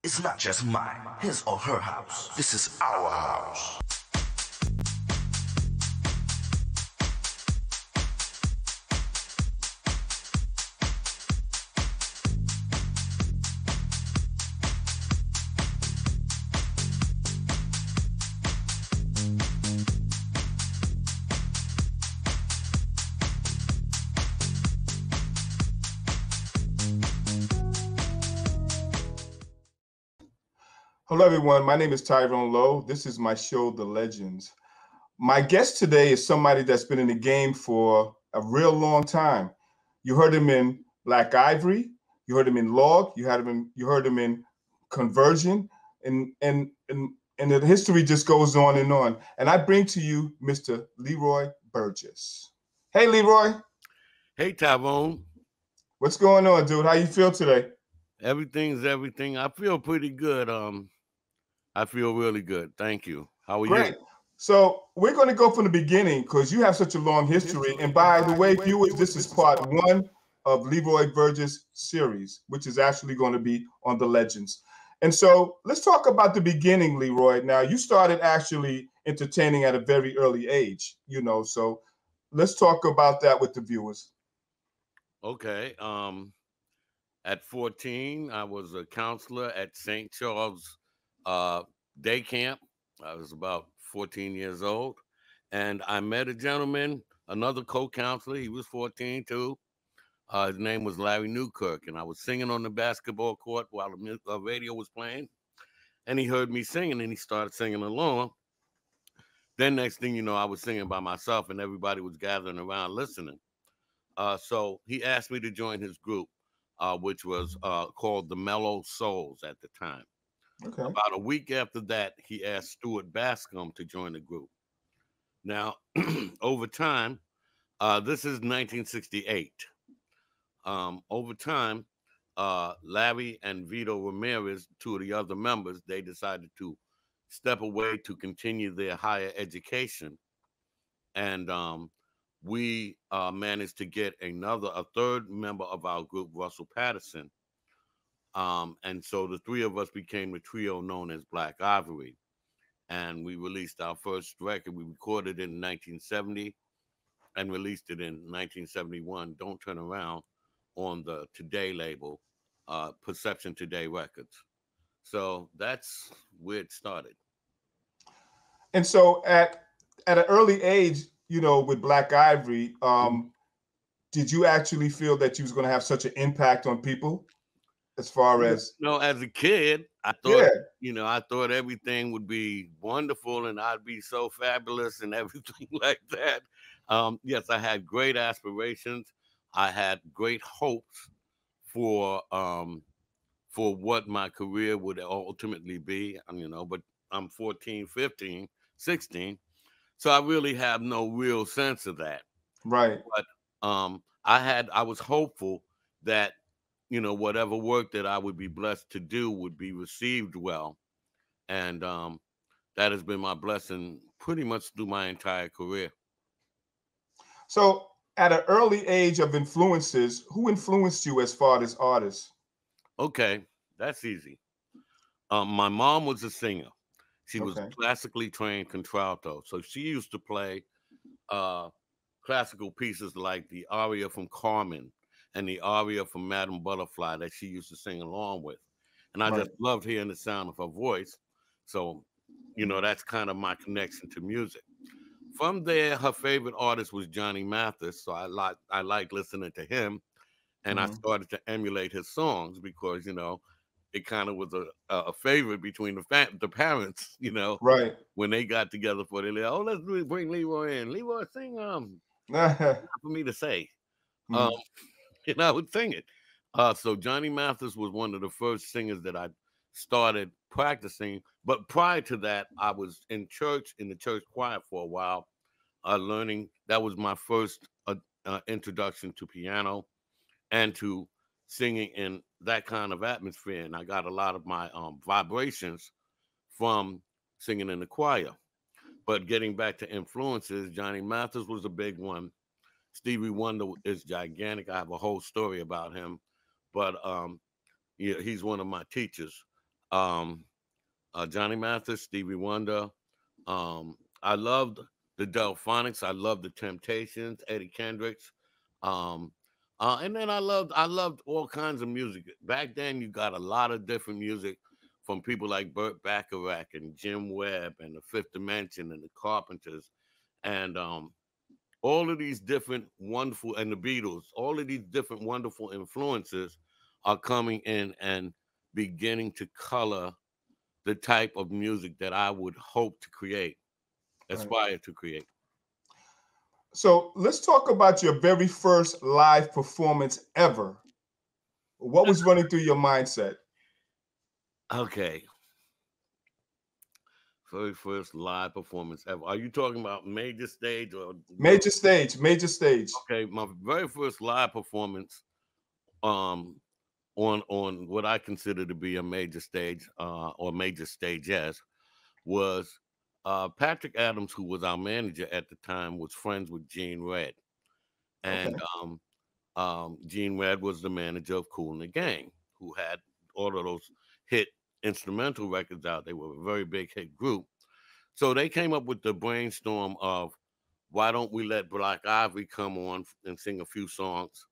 It's not just mine, his or her house. This is our house. Hello, everyone. My name is Tyrone Lowe. This is my show, The Legends. My guest today is somebody that's been in the game for a real long time. You heard him in Black Ivory. You heard him in Log. You heard him in Conversion, and the history just goes on. And I bring to you Mr. LEROY Burgess. Hey, LEROY. Hey, Tyrone. What's going on, dude? How you feel today? Everything's everything. I feel pretty good. I feel really good. Thank you. How are Great. you? So we're going to go from the beginning because you have such a long history. And by the way, viewers, this is part one of LEROY Burgess series, which is actually going to be on the Legends. And so let's talk about the beginning, LEROY. Now, you started actually entertaining at a very early age, so let's talk about that with the viewers. Okay. At 14, I was a counselor at St. Charles Day Camp. I was about 14 years old. And I met a gentleman, another co-counselor. He was 14 too. His name was Larry Newkirk. And I was singing on the basketball court while the radio was playing. And he heard me singing and he started singing along. Then next thing you know, I was singing by myself and everybody was gathering around listening. So he asked me to join his group, which was called the Mellow Souls at the time. Okay. About a week after that, he asked Stuart Bascom to join the group. Now, over time, this is 1968. Over time, Larry and Vito Ramirez, two of the other members, they decided to step away to continue their higher education. And we managed to get a third member of our group, Russell Patterson. And so the three of us became the trio known as Black Ivory. And we released our first record. We recorded it in 1970 and released it in 1971, Don't Turn Around, on the Today label, Perception Today Records. So that's where it started. And so at an early age, with Black Ivory, did you actually feel that you was going to have such an impact on people as far as? As a kid, I thought, I thought everything would be wonderful and I'd be so fabulous and everything like that. Yes, I had great aspirations. I had great hopes for what my career would ultimately be, but I'm 14, 15, 16. So I really have no real sense of that. Right. But I was hopeful that, whatever work that I would be blessed to do would be received well. And that has been my blessing pretty much through my entire career. So at an early age of influences, who influenced you as far as artists? Okay, that's easy. My mom was a singer. She was classically trained contralto. So she used to play classical pieces like the aria from Carmen and the aria from Madame Butterfly that she used to sing along with. And I just loved hearing the sound of her voice. So, that's kind of my connection to music. From there, her favorite artist was Johnny Mathis. So I liked listening to him. And I started to emulate his songs because, it kind of was a favorite between the parents, when they got together for the let's bring LEROY in. LEROY, sing for me to say. And I would sing it. So Johnny Mathis was one of the first singers that I started practicing. But prior to that, I was in the church choir for a while, learning. That was my first introduction to piano and to singing in that kind of atmosphere. And I got a lot of my vibrations from singing in the choir. But getting back to influences, Johnny Mathis was a big one. Stevie Wonder is gigantic. I have a whole story about him. But he's one of my teachers. Johnny Mathis, Stevie Wonder. I loved the Delphonics. I loved the Temptations, Eddie Kendricks. And then I loved all kinds of music. Back then, you got a lot of different music from people like Burt Bacharach and Jim Webb and the Fifth Dimension and the Carpenters, and all of these different wonderful, and the Beatles. All of these different wonderful influences are coming in and beginning to color the type of music that I would hope to create, aspire to create. So let's talk about your very first live performance ever. What was running through your mindset? Okay. Very first live performance ever. Are you talking about major stage or major stage? Major stage. Okay, my very first live performance on what I consider to be a major stage or major stages was Patrick Adams, who was our manager at the time, was friends with Gene Red. And Gene Red was the manager of Kool and the Gang, who had all of those hit instrumental records out. They were a very big hit group. So they came up with the brainstorm of, why don't we let Black Ivory come on and sing a few songs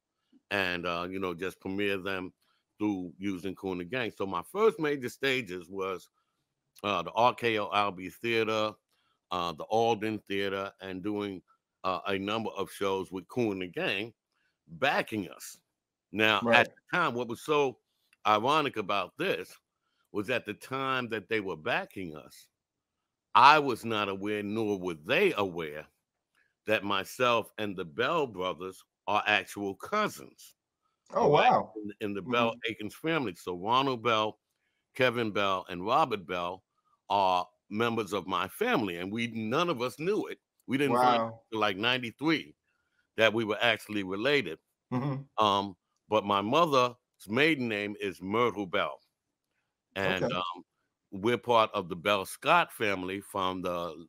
and, just premiere them through using Kool and the Gang. So my first major stages was the RKO Albee Theater, the Alden Theater, and doing a number of shows with Kool and the Gang backing us. Now, at the time, what was so ironic about this was at the time that they were backing us, I was not aware, nor were they aware, that myself and the Bell brothers are actual cousins. Oh, wow. In the Bell Akins family. So Ronald Bell, Kevin Bell, and Robert Bell are members of my family, and none of us knew it. We didn't find until like 93 that we were actually related. But my mother's maiden name is Myrtle Bell, and we're part of the Bell Scott family from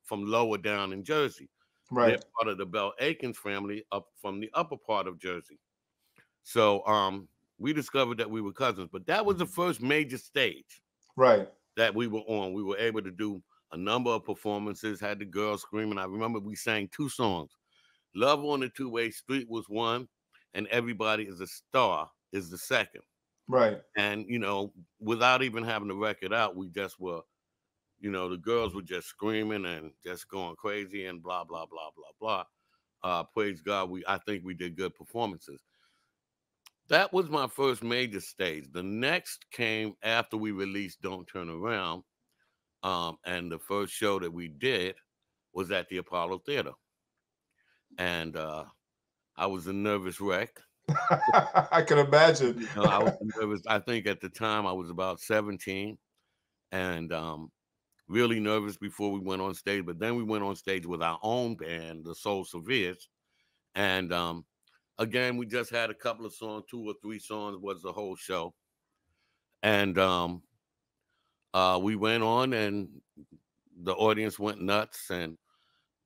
lower down in Jersey. Right. They're part of the Bell Akins family up from the upper part of Jersey. So we discovered that we were cousins, but that was the first major stage that we were on. We were able to do a number of performances, had the girls screaming. I remember we sang 2 songs. Love on the Two-Way Street was one, and Everybody is a Star is the second. Right. And, without even having the record out, we just were, the girls were just screaming and just going crazy and blah, blah, blah, blah, blah. Praise God, I think we did good performances. That was my first major stage. The next came after we released Don't Turn Around. And the first show that we did was at the Apollo Theater. And I was a nervous wreck. I can imagine. I was nervous. I think at the time I was about 17 and really nervous before we went on stage. But then we went on stage with our own band, the Soul Severes. And again, we just had a couple of songs, 2 or 3 songs was the whole show. And we went on and the audience went nuts and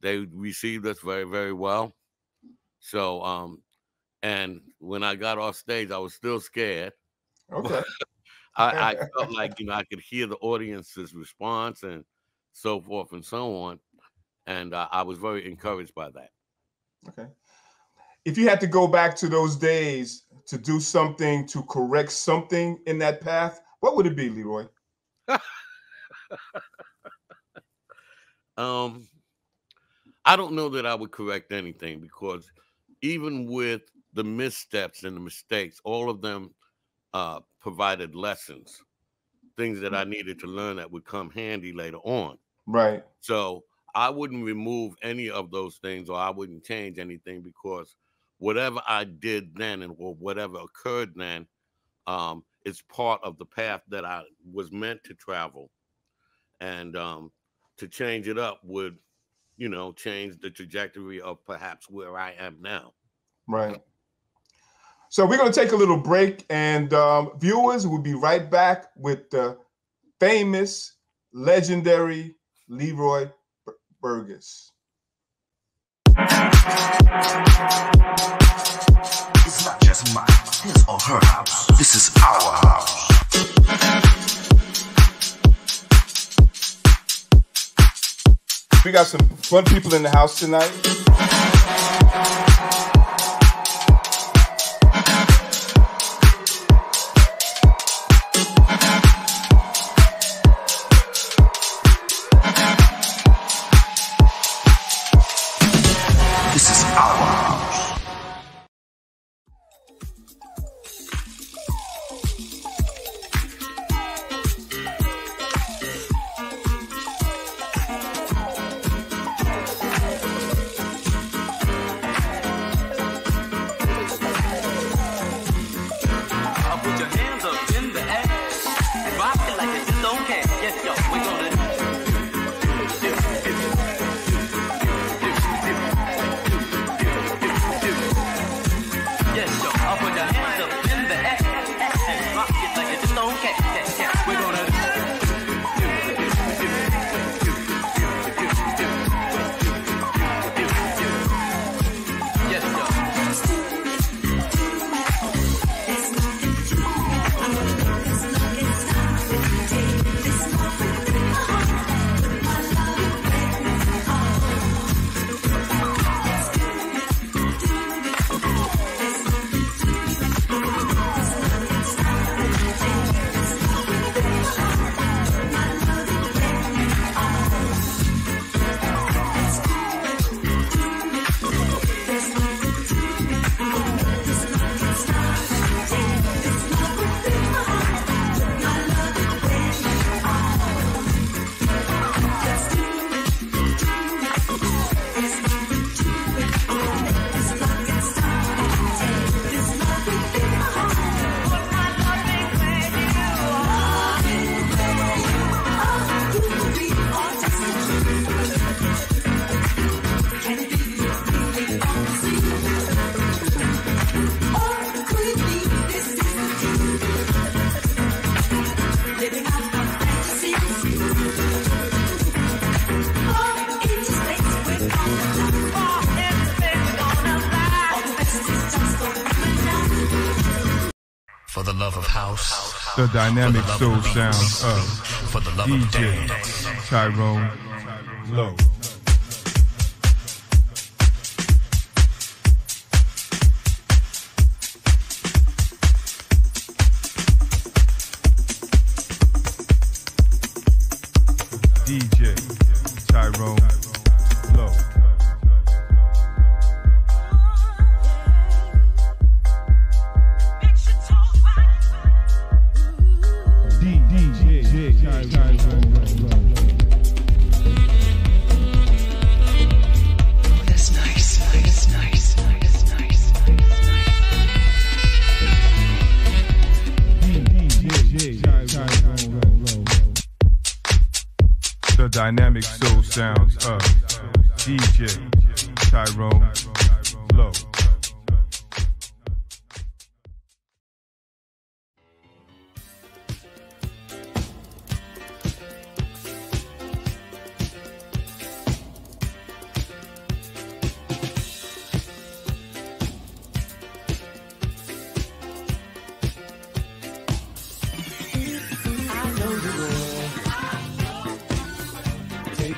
they received us very, very well. So, and when I got off stage, I was still scared. Okay. I felt like, I could hear the audience's response and so forth and so on. And I was very encouraged by that. Okay. If you had to go back to those days to do something, to correct something in that path, what would it be, Leroy? I don't know that I would correct anything, because even with the missteps and the mistakes, all of them provided lessons, things that I needed to learn that would come handy later on. Right. So I wouldn't remove any of those things, or I wouldn't change anything, because whatever I did then or whatever occurred then is part of the path that I was meant to travel. And to change it up would, change the trajectory of perhaps where I am now. Right. So we're going to take a little break, and viewers, will be right back with the famous, legendary Leroy Burgess. It's not just mine, his or her house. This is our house. We got some fun people in the house tonight. This is our house. For the love of house, the dynamic soul sounds of for the love DJ of Tyrone Lowe. DJ Tyrone Lowe. That's nice, nice, nice, nice, nice, The dynamic soul sounds of DJ Tyrone Lowe.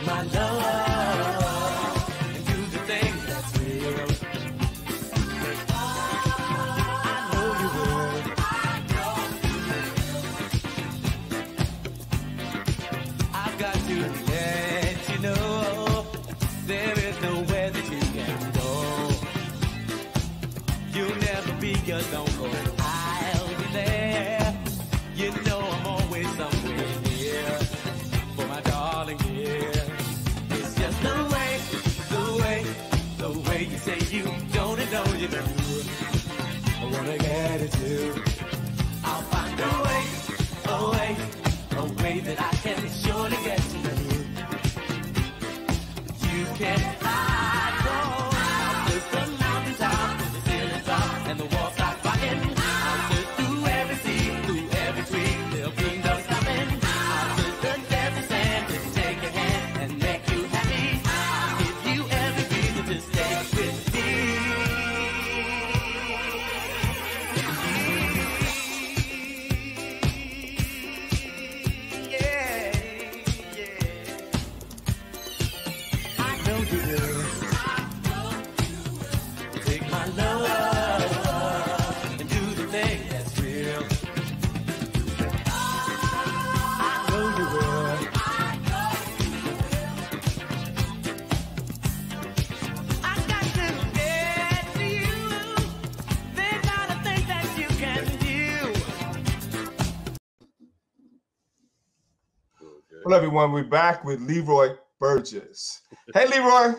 My love, and do the things that's real. I know you will. I've got to let you know there is nowhere that you can go. You'll never be, just don't go. I'll be there. You know I'm always somewhere near for my darling, yeah. The way you say you don't know you do. I wanna get it too. I'll find a way that I can surely get to you. You can hide, I'll search the mountaintop, the ceiling top, and the walls start rocking. I'll search through every sea, through every tree, there'll be no stopping. Well, everyone, we're back with Leroy Burgess. Hey, Leroy.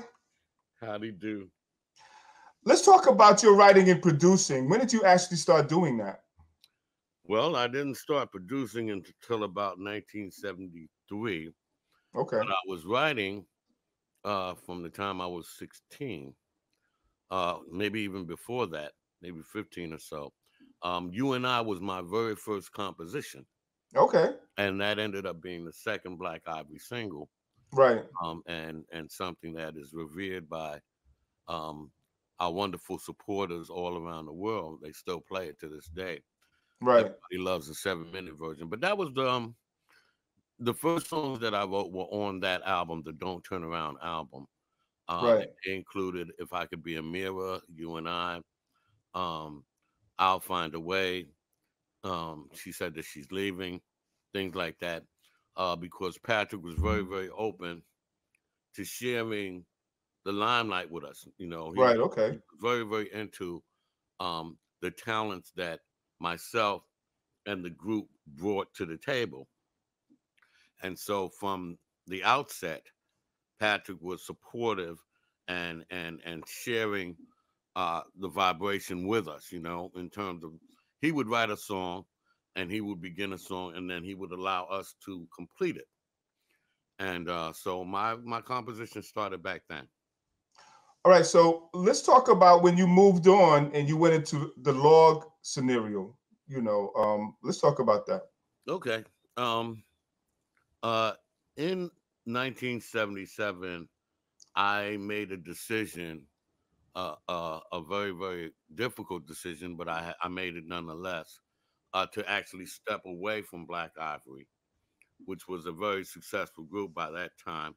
Howdy do. Let's talk about your writing and producing. When did you actually start doing that? Well, I didn't start producing until about 1973. Okay. But I was writing from the time I was 16, maybe even before that, maybe 15 or so. You and I was my very first composition. Okay. And that ended up being the second Black Ivory single. Right. And something that is revered by our wonderful supporters all around the world. They still play it to this day. Right. Everybody loves the 7-minute version. But that was the first songs that I wrote were on that album, the Don't Turn Around album. Right. It included If I Could Be a Mirror, You and I, I'll Find a Way. She Said That She's Leaving, things like that. Because Patrick was very, very open to sharing the limelight with us. You know, Right. he Okay. was very, very into the talents that myself and the group brought to the table. And so from the outset, Patrick was supportive and sharing the vibration with us, you know, in terms of he would write a song and he would begin a song and then he would allow us to complete it. And so my composition started back then. All right. So let's talk about when you moved on and you went into the log scenario. Let's talk about that. Okay. In 1977, I made a decision, a very, very difficult decision, but I made it nonetheless, to actually step away from Black Ivory, which was a very successful group by that time,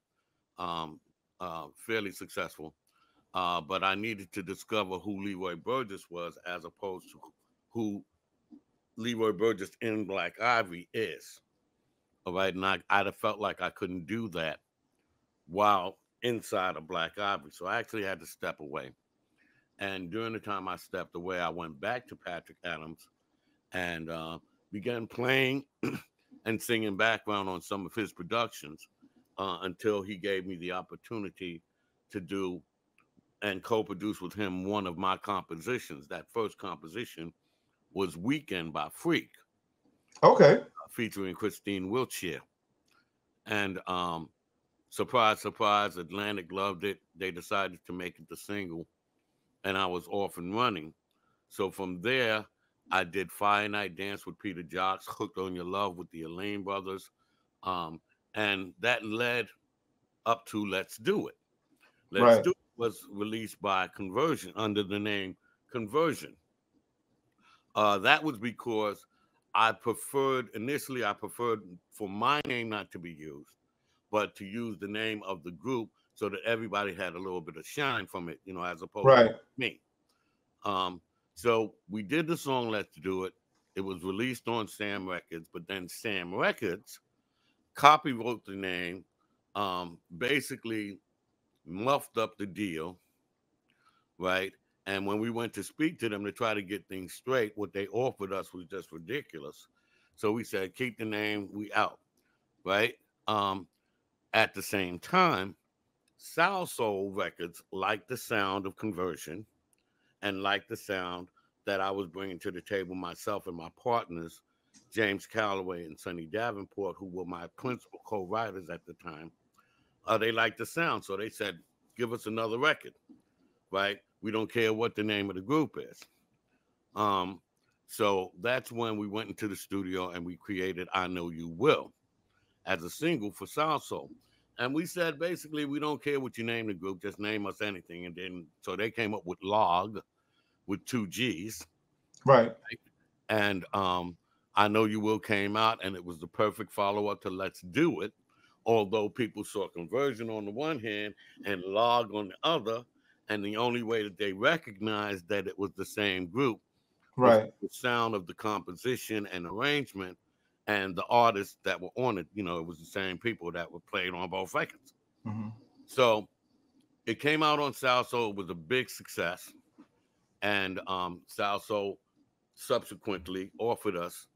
fairly successful. But I needed to discover who Leroy Burgess was as opposed to who Leroy Burgess in Black Ivory is. All right. And I'd have felt like I couldn't do that while inside of Black Ivory. So I actually had to step away. And during the time I stepped away, I went back to Patrick Adams and began playing and singing background on some of his productions until he gave me the opportunity to do and co-produce with him one of my compositions. That first composition was Weekend by Freak. Okay. Featuring Christine Wiltshire. And surprise, surprise, Atlantic loved it. They decided to make it the single, and I was off and running. So from there, I did Fire Night Dance with Peter Jocks, Hooked on Your Love with the Elaine Brothers, and that led up to Let's Do It. Let's Do It was released by Conversion under the name Conversion. That was because initially I preferred for my name not to be used, but to use the name of the group so that everybody had a little bit of shine from it, you know, as opposed to me. So we did the song Let's Do It. It was released on Sam Records, but then Sam Records copywrote the name, basically muffed up the deal, right? And when we went to speak to them to try to get things straight, what they offered us was just ridiculous. So we said, keep the name, we out, right? At the same time, Soul Soul Records liked the sound of Conversion and liked the sound that I was bringing to the table myself and my partners, James Calloway and Sonny Davenport, who were my principal co-writers at the time. They liked the sound, so they said, give us another record, right? We don't care what the name of the group is. So that's when we went into the studio and we created I Know You Will as a single for Soul Soul. And we said, basically, we don't care what you name the group, just name us anything. And then, so they came up with Log with 2 G's. Right. And I Know You Will came out, and it was the perfect follow-up to Let's Do It. Although people saw Conversion on the one hand and Log on the other, and the only way that they recognized that it was the same group was the sound of the composition and arrangement and the artists that were on it. You know, it was the same people that were played on both records. Mm-hmm. So it came out on Soul Soul. It was a big success. And Soul Soul subsequently offered us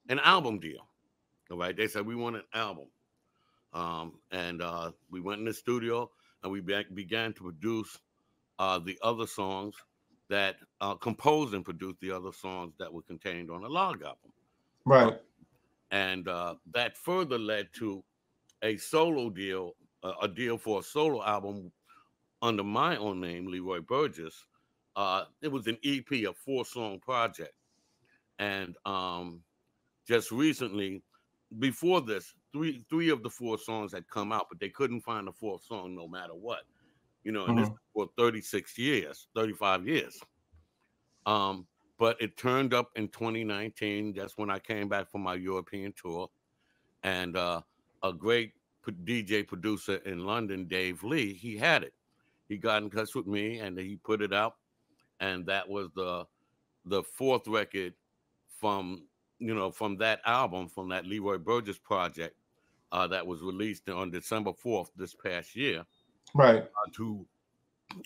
an album deal. All right. They said, we want an album. And we went in the studio and we began to produce the other songs that composed and produced the other songs that were contained on the Log album. Right. And that further led to a solo deal, a deal for a solo album under my own name, Leroy Burgess. It was an EP, a 4-song project. And just recently, before this, three of the 4 songs had come out, but they couldn't find a 4th song no matter what. You know, and this for 36 years, 35 years. But it turned up in 2019. That's when I came back from my European tour. And a great DJ producer in London, Dave Lee, he had it. He got in touch with me and he put it out. And that was the 4th record from that album, from that Leroy Burgess project that was released on December 4th this past year. Right. To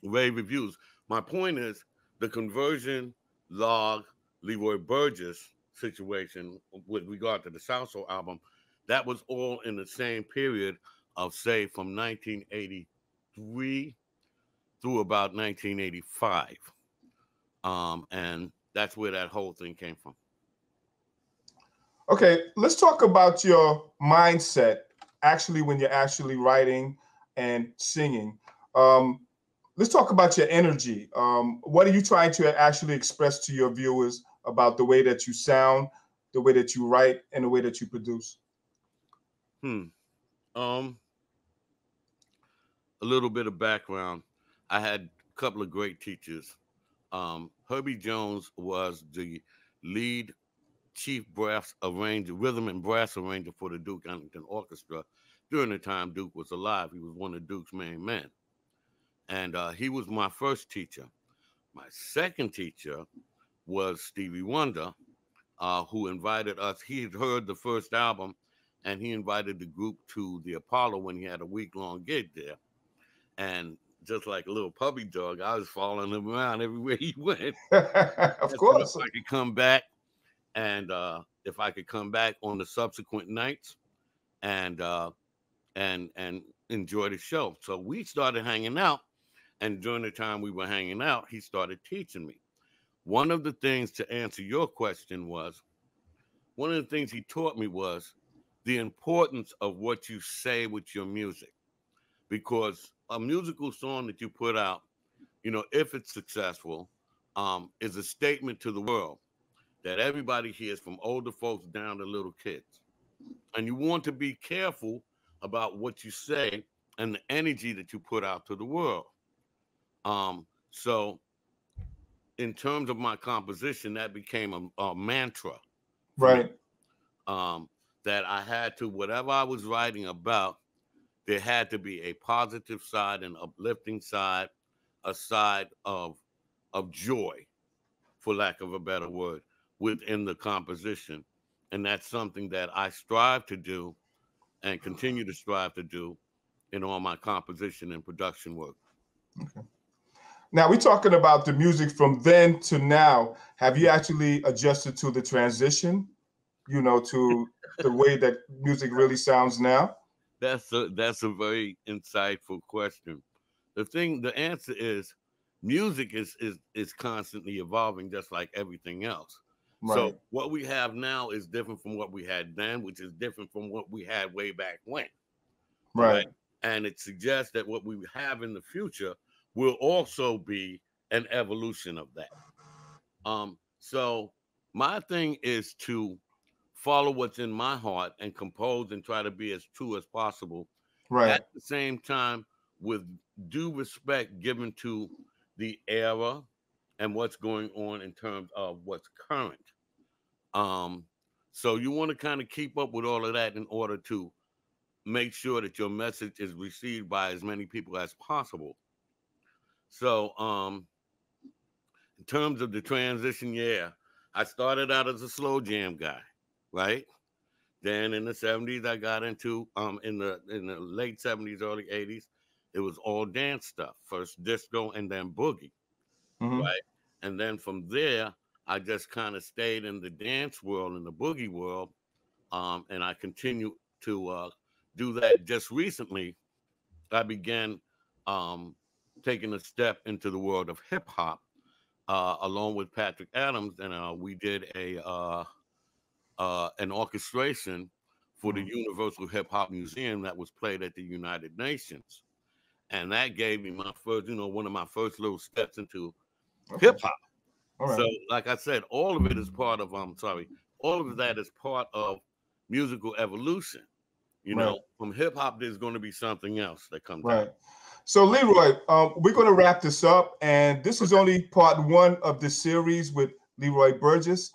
rave reviews. My point is the conversion Log Leroy Burgess situation with regard to the South Soul album, that was all in the same period of, say, from 1983 through about 1985. And that's where that whole thing came from. Okay, let's talk about your mindset actually when you're actually writing and singing. Let's talk about your energy. What are you trying to actually express to your viewers about the way that you sound, the way that you write, and the way that you produce? A little bit of background. I had a couple of great teachers. Herbie Jones was the lead chief brass arranger, rhythm and brass arranger for the Duke Ellington Orchestra during the time Duke was alive. He was one of Duke's main men. And he was my first teacher. My second teacher was Stevie Wonder, who invited us. He had heard the first album, and he invited the group to the Apollo when he had a week-long gig there. And just like a little puppy dog, I was following him around everywhere he went. Of course. If I could come back, and if I could come back on the subsequent nights and enjoy the show. So we started hanging out. And during the time we were hanging out, he started teaching me. One of the things, to answer your question, was one of the things he taught me was the importance of what you say with your music. Because a musical song that you put out, you know, if it's successful, is a statement to the world that everybody hears, from older folks down to little kids. And you want to be careful about what you say and the energy that you put out to the world. So in terms of my composition, that became a mantra. Right. That I had to, whatever I was writing about, there had to be a positive side, an uplifting side, a side of joy, for lack of a better word, within the composition. And that's something that I strive to do and continue to strive to do in all my composition and production work. Okay. Now, we're talking about the music from then to now. Have you actually adjusted to the transition, you know, to the way that music really sounds now? That's a very insightful question. The answer is music is constantly evolving, just like everything else. Right. So what we have now is different from what we had then, which is different from what we had way back when. Right. And it suggests that what we have in the future will also be an evolution of that. So my thing is to follow what's in my heart and compose and try to be as true as possible. Right. At the same time, with due respect given to the era and what's going on in terms of what's current. So you want to kind of keep up with all of that in order to make sure that your message is received by as many people as possible. So in terms of the transition, yeah, I started out as a slow jam guy, right? Then in the 70s, I got into in the late 70s, early 80s, it was all dance stuff. First disco and then boogie, right? And then from there, I just kind of stayed in the dance world and the boogie world, and I continued to do that, just recently, I began taking a step into the world of hip hop, along with Patrick Adams, and we did an orchestration for the Universal Hip Hop Museum that was played at the United Nations, and that gave me my first, one of my first little steps into hip hop. Right. So, like I said, all of it is part of. All of that is part of musical evolution. You know, from hip hop, there's going to be something else that comes out. So, Leroy, we're going to wrap this up, and this is only part one of the series with Leroy Burgess.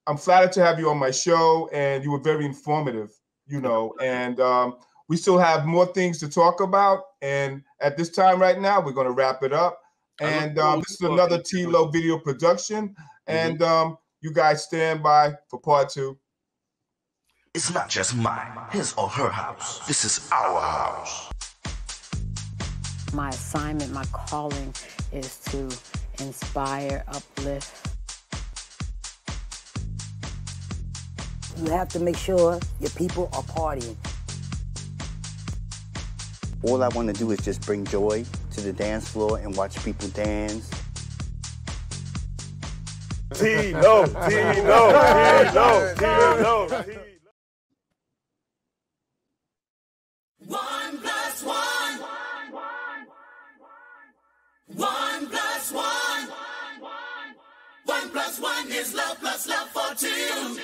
I'm flattered to have you on my show, and you were very informative, and we still have more things to talk about. And at this time right now, we're going to wrap it up. And this is another T-Lo video production. And you guys stand by for part two. It's not just mine, his or her house. This is our house. My assignment, my calling is to inspire, uplift. You have to make sure your people are partying. All I want to do is just bring joy to the dance floor and watch people dance. T-Lo. One plus one. 1 plus 1. 1 plus 1 is love plus love for two.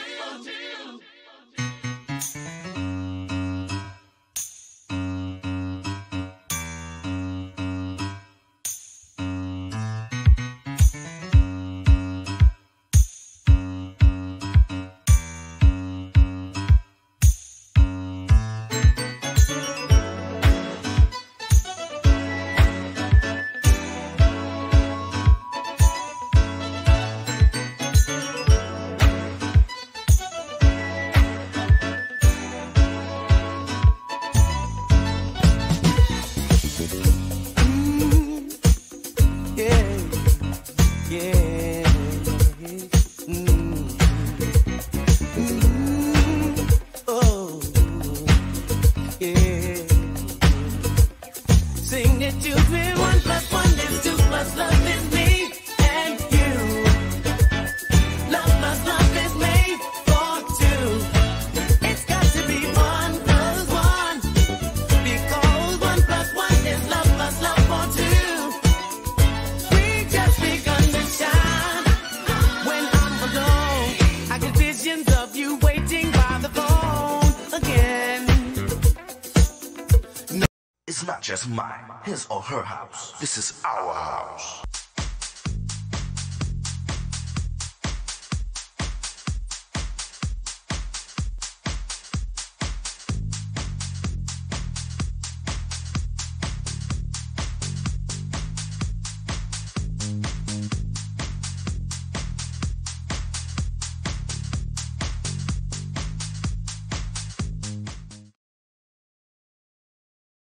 It's not just mine, his or her house. This is our house.